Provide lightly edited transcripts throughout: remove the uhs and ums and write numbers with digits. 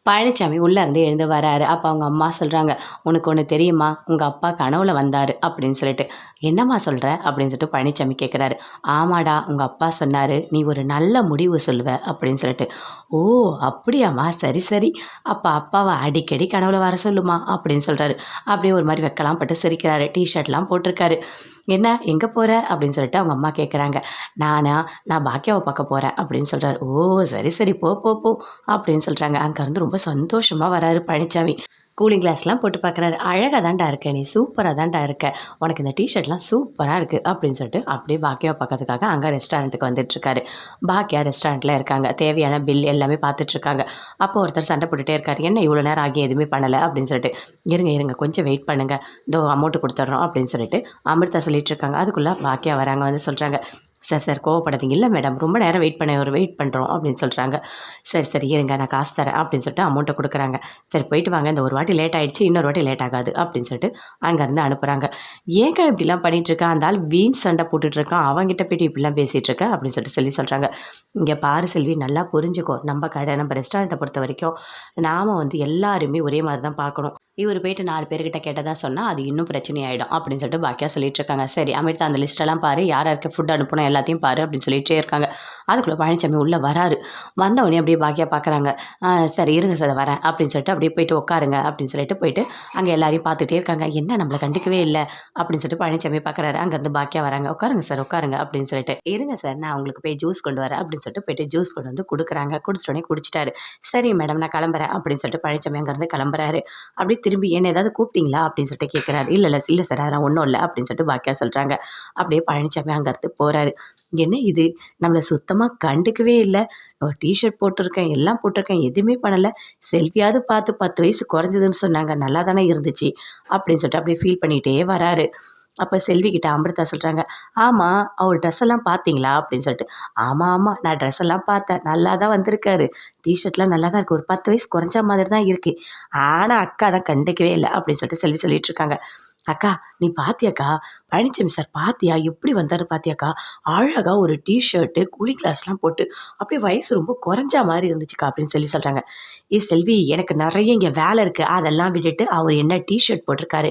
பழனிச்சாமி உள்ளேருந்து எழுந்து வராரு. அப்போ அவங்க அம்மா சொல்கிறாங்க, உனக்கு ஒன்று தெரியுமா, உங்கள் அப்பா கனவுல வந்தார் அப்படின்னு சொல்லிட்டு. என்னம்மா சொல்கிற அப்படின்னு சொல்லிட்டு பழனிச்சாமி கேட்குறாரு. ஆமாடா, உங்கள் அப்பா சொன்னார் நீ ஒரு நல்ல முடிவு சொல்லுவ அப்படின்னு சொல்லிட்டு. ஓ அப்படியாம்மா, சரி சரி, அப்போ அப்பாவை அடிக்கடி கனவுல வர சொல்லுமா அப்படின்னு சொல்கிறாரு. அப்படியே ஒரு மாதிரி வெக்கலாம் பட்டு சிரிக்கிறாரு. டிஷர்ட்லாம் போட்டிருக்காரு. என்ன எங்கே போகிற அப்படின்னு சொல்லிட்டு அவங்க அம்மா கேட்குறாங்க. நான் பாக்கியாவை பார்க்க போகிறேன் அப்படின்னு சொல்கிறாரு. ஓ சரி சரி, போ போ போ அப்படின்னு சொல்கிறாங்க. அங்கேருந்து ரொம்ப சந்தோஷமாக வராரு பழனிச்சாமி. கூலிங் கிளாஸ்லாம் போட்டு பார்க்குறாரு. அழகாக தான்டா இருக்க, நீ சூப்பராக தான்டா இருக்க, உனக்கு இந்த டிஷர்ட்லாம் சூப்பராக இருக்குது அப்படின்னு சொல்லிட்டு அப்படியே பாக்கியாவை பார்க்கறதுக்காக அங்கே ரெஸ்டாரண்ட்டுக்கு வந்துட்டுருக்காரு. பாக்கியா ரெஸ்டாரண்ட்டில் இருக்காங்க. தேவையான பில் எல்லாமே பார்த்துட்ருக்காங்க. அப்போ ஒருத்தர் சண்டை போட்டுகிட்டே இருக்காரு. என்ன இவ்வளோ நேரம் ஆகி எதுவுமே பண்ணலை அப்படின்னு சொல்லிட்டு. இருங்க கொஞ்சம் வெயிட் பண்ணுங்கள், இதோ அமௌண்ட்டு கொடுத்துட்றோம் அப்படின்னு சொல்லிட்டு அமிர்தா சொல்லிட்டு இருக்காங்க. அதுக்குள்ளே பாக்கியா வராங்க. வந்து சொல்கிறாங்க, சார் கோவப்படாதீங்க. இல்லை மேடம், ரொம்ப நேரம் வெயிட் பண்ணுறோம் அப்படின்னு சொல்கிறாங்க. சரி இருங்க, நான் காசு தரேன் அப்படின்னு சொல்லிட்டு அமௌண்ட்டை கொடுக்குறாங்க. சரி போயிட்டு வாங்க, இந்த ஒரு வாட்டி லேட் ஆகிடுச்சு, இன்னொரு வாட்டி லேட் ஆகாது அப்படின்னு சொல்லிட்டு அங்கேருந்து அனுப்புகிறாங்க. ஏங்க இப்படிலாம் பண்ணிகிட்ருக்கான் அந்த ஆள், வீண் சண்டை போட்டுட்ருக்கான், அவங்ககிட்ட போய்ட்டு இப்படிலாம் பேசிகிட்ருக்க அப்படின்னு சொல்லிட்டு செல்வி சொல்கிறாங்க. இங்கே பாரு செல்வி, நல்லா புரிஞ்சுக்கோ, நம்ம கடை நம்ம ரெஸ்டாரண்ட்டை பொறுத்த வரைக்கும் நாம் வந்து எல்லாருமே ஒரே மாதிரி தான் பார்க்கணும். இவர் போயிட்டு 4 பேர்கிட்ட கேட்டதா சொன்னால் அது இன்னும் பிரச்சனை ஆகிடும் அப்படின்னு சொல்லிட்டு பாக்கியா சொல்லிட்டு இருக்காங்க. சரி அமிர்தா, அந்த லிஸ்ட்டெல்லாம் பாரு, யார் யாருக்கு ஃபுட் அனுப்பணும் எல்லாத்தையும் பாரு அப்படின்னு சொல்லிகிட்டே இருக்காங்க. அதுக்குள்ளே பழனிச்சாமி உள்ளே வராரு. வந்தவொடனே அப்படியே பாக்கியா பார்க்குறாங்க. சரி இருங்க சார் வரேன் அப்படின்னு சொல்லிட்டு அப்படியே போயிட்டு உட்காருங்க அப்படின்னு சொல்லிட்டு போயிட்டு அங்கே எல்லாரையும் பார்த்துட்டே இருக்காங்க. என்ன நம்மளை கண்டுக்கவே இல்லை அப்படின்னு சொல்லிட்டு பழனிச்சாமி பார்க்குறாரு. அங்கேருந்து பாக்கியா வராங்க. உட்காருங்க சார் உட்காருங்க அப்படின்னு சொல்லிட்டு. இருங்க சார், நான் உங்களுக்கு போய் ஜூஸ் கொண்டு வரேன் அப்படின்னு சொல்லிட்டு போயிட்டு ஜூஸ் கொண்டு வந்து கொடுக்குறாங்க. கொடுத்துட்டோடனே குடிச்சிட்டாரு. சரி மேடம், நான் கிளம்புறேன் அப்படின்னு சொல்லிட்டு பழனிச்சாமி அங்கேருந்து கிளம்புறாரு. அப்படியே திரும்பி என்ன ஏதாவது கூப்பிட்டீங்களா அப்படின்னு சொல்லிட்டு கேட்குறாரு. இல்லை சார், அதெல்லாம் ஒன்றும் இல்லை அப்படின்னு சொல்லிட்டு பாக்கியா சொல்கிறாங்க. அப்படியே பழனிச்சாமி அங்கேருந்து போகிறாரு. என்ன இது, நம்மளை சுத்தமாக கண்டுக்கவே இல்லை, ஒரு டிஷர்ட் போட்டிருக்கேன், எல்லாம் போட்டிருக்கேன், எதுவுமே பண்ணலை, செல்வியாவது பார்த்து 10 வயசு குறைஞ்சதுன்னு சொன்னாங்க, நல்லா தானே இருந்துச்சு அப்படின்னு சொல்லிட்டு அப்படியே ஃபீல் பண்ணிகிட்டே வராரு. அப்போ செல்விக்கிட்ட அமிர்தா சொல்கிறாங்க, ஆமாம் அவர் ட்ரெஸ் எல்லாம் பார்த்தீங்களா அப்படின்னு சொல்லிட்டு. ஆமாம் நான் ட்ரெஸ் எல்லாம் பார்த்தேன், நல்லா தான் வந்திருக்காரு, டிஷர்ட்லாம் நல்லா தான் இருக்குது, ஒரு 10 வயசு குறைஞ்ச மாதிரி தான் இருக்குது, ஆனால் அக்கா தான் கண்டுக்கவே இல்லை அப்படின்னு சொல்லிட்டு செல்வி சொல்லிட்டு இருக்காங்க. அக்கா நீ பாத்தியாக்கா, பழனிச்சாமி சார் பாத்தியா, எப்படி வந்தாரு பாத்தியாக்கா, அழகாக ஒரு டிஷர்ட்டு கூலிங் கிளாஸ்லாம் போட்டு அப்படியே வயசு ரொம்ப குறைஞ்சா மாதிரி இருந்துச்சுக்கா அப்படின்னு சொல்கிறாங்க. செல்வி, எனக்கு நிறைய இங்கே வேலை இருக்குது, அதெல்லாம் விட்டுட்டு அவர் என்ன டிஷர்ட் போட்டிருக்காரு,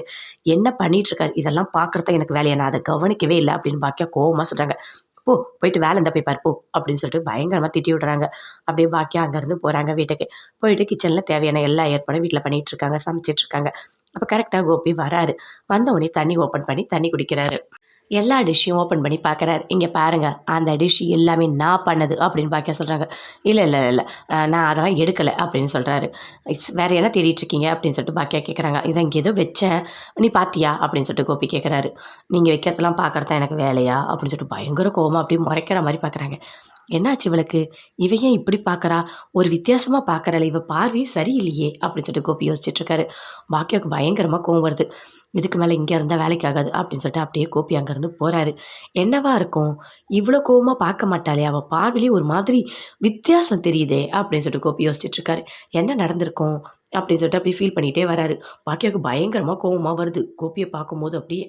என்ன பண்ணிகிட்ருக்காரு, இதெல்லாம் பார்க்குறத எனக்கு வேலையை, நான் அதை கவனிக்கவே இல்லை அப்படின்னு பாக்கியா கோவமாக சொல்கிறாங்க. போயிட்டு வேலை இருந்தால் போய் பார்ப்போம் அப்படின்னு சொல்லிட்டு பயங்கரமாக திட்டி விட்றாங்க. அப்படியே பாக்கியா அங்கேருந்து போகிறாங்க வீட்டுக்கு. போயிட்டு கிச்சனில் தேவையான எல்லா ஏற்பாடும் வீட்டில் பண்ணிகிட்ருக்காங்க, சமைச்சிட்ருக்காங்க. அப்போ கரெக்டாக கோபி வராரு. வந்தவுடனே தண்ணி ஓப்பன் பண்ணி தண்ணி குடிக்கிறாரு. எல்லா டிஷ்ஷையும் ஓப்பன் பண்ணி பார்க்குறாரு. இங்கே பாருங்கள், அந்த டிஷ் எல்லாமே நான் பண்ணது அப்படின்னு பாக்கியா சொல்கிறாங்க. இல்லை நான் அதெல்லாம் எடுக்கலை அப்படின்னு சொல்கிறாரு. வேறு என்ன தேடிட்டுருக்கீங்க அப்படின்னு சொல்லிட்டு பாக்கியா கேட்குறாங்க. இதை இங்கே ஏதோ வச்சேன், நீ பார்த்தியா அப்படின்னு சொல்லிட்டு கோபி கேட்குறாரு. நீங்கள் வைக்கிறதெல்லாம் பார்க்குறது தான் எனக்கு வேலையா அப்படின்னு சொல்லிட்டு பயங்கர கோவமாக அப்படியே முறைக்கிற மாதிரி பார்க்குறாங்க. என்னாச்சு இவளுக்கு, இவ ஏன் இப்படி பார்க்குறா, ஒரு வித்தியாசமாக பார்க்குறாள், இவ பார்வையே சரியில்லையே அப்படின்னு சொல்லிட்டு கோபி யோசிச்சுட்ருக்காரு. பாக்கியாவுக்கு பயங்கரமாக கோவம் வருது. இதுக்கு மேலே இங்கே இருந்தால் வேலைக்கு ஆகாது அப்படின்னு சொல்லிட்டு அப்படியே கோபி அங்கேருந்து போகிறாரு. என்னவா இருக்கும், இவ்வளோ கோவமாக பார்க்க மாட்டாளே, அவள் பார்வையிலே ஒரு மாதிரி வித்தியாசம் தெரியுதே அப்படின்னு சொல்லிட்டு கோபி யோசிச்சுட்ருக்காரு. என்ன நடந்திருக்கும் அப்படின்னு சொல்லிட்டு அப்படியே ஃபீல் பண்ணிகிட்டே வராரு. பாக்கியாவுக்கு பயங்கரமாக கோவமாக வருது கோபியை பார்க்கும்போது. அப்படியே